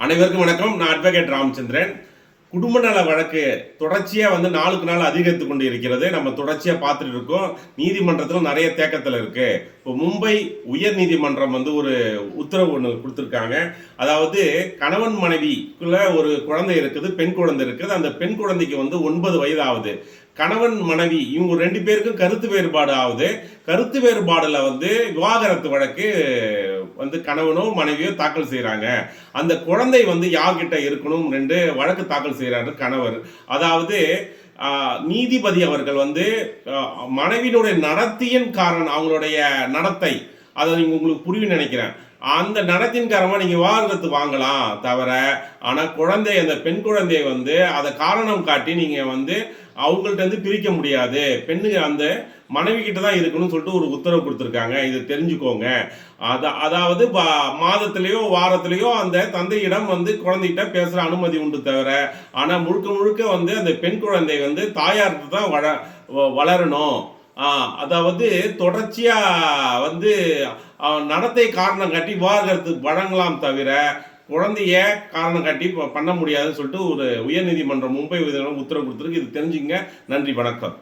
அனைவருக்கும் வணக்கம். நான் அட்வொகேட் ராமச்சந்திரன். குடும்ப நல வழக்கு தொடர்ச்சியாக நாளுக்கு நாள் அதிகரித்து கொண்டு இருக்கிறது. நம்ம தொடர்ச்சியாக பார்த்துட்டு இருக்கோம். நீதிமன்றத்தில் நிறைய தேக்கத்தில் இருக்கு. இப்போ மும்பை உயர் நீதிமன்றம் ஒரு உத்தரவு ஒன்று கொடுத்துருக்காங்க. அதாவது கணவன் மனைவிக்குள்ள ஒரு குழந்தை இருக்குது, பெண் குழந்தை இருக்குது. அந்த பெண் குழந்தைக்கு 9 வயது ஆகுது. கணவன் மனைவி இவங்க 2 பேருக்கும் கருத்து வேறுபாடு ஆகுது. கருத்து வேறுபாடுல விவாகரத்து வழக்கு கணவனோ மனைவியோ தாக்கல் செய்கிறாங்க. அந்த குழந்தை யார்கிட்ட இருக்கணும் என்று வழக்கு தாக்கல் செய்கிறாரு கணவர். அதாவது நீதிபதி அவர்கள் மனைவியினுடைய நடத்தையின் காரணம், அவங்களுடைய நடத்தை, அதை உங்களுக்கு புரியும் நினைக்கிறேன். அந்த நடத்தின் காரணமாக நீங்கள் விவாகரத்து வாங்கலாம் தவிர, ஆனால் குழந்தை, அந்த பெண் குழந்தையை அதை காரணம் காட்டி நீங்கள் அவங்கள்ட்ட பிரிக்க முடியாது. பெண்ணுங்க அந்த மனைவி கிட்ட தான் இருக்கணும்னு சொல்லிட்டு ஒரு உத்தரவு கொடுத்துருக்காங்க. இது தெரிஞ்சுக்கோங்க. அதாவது மாதத்திலேயோ வாரத்திலேயோ அந்த தந்தையிடம் குழந்தைகிட்ட பேசுகிற அனுமதி உண்டு தவிர, ஆனால் முழுக்க முழுக்க அந்த பெண் குழந்தை தாயாருக்கு தான் வளரணும். அதாவது தொடர்ச்சியா நடத்தை காரணம் காட்டி விவாகரத்து வழங்கலாம் தவிர குழந்தைய காரணம் காட்டி பண்ண முடியாதுன்னு சொல்லிட்டு ஒரு உயர்நீதிமன்றம் மும்பை உத்தரவு கொடுத்துருக்கு. இது தெரிஞ்சுங்க. நன்றி, வணக்கம்.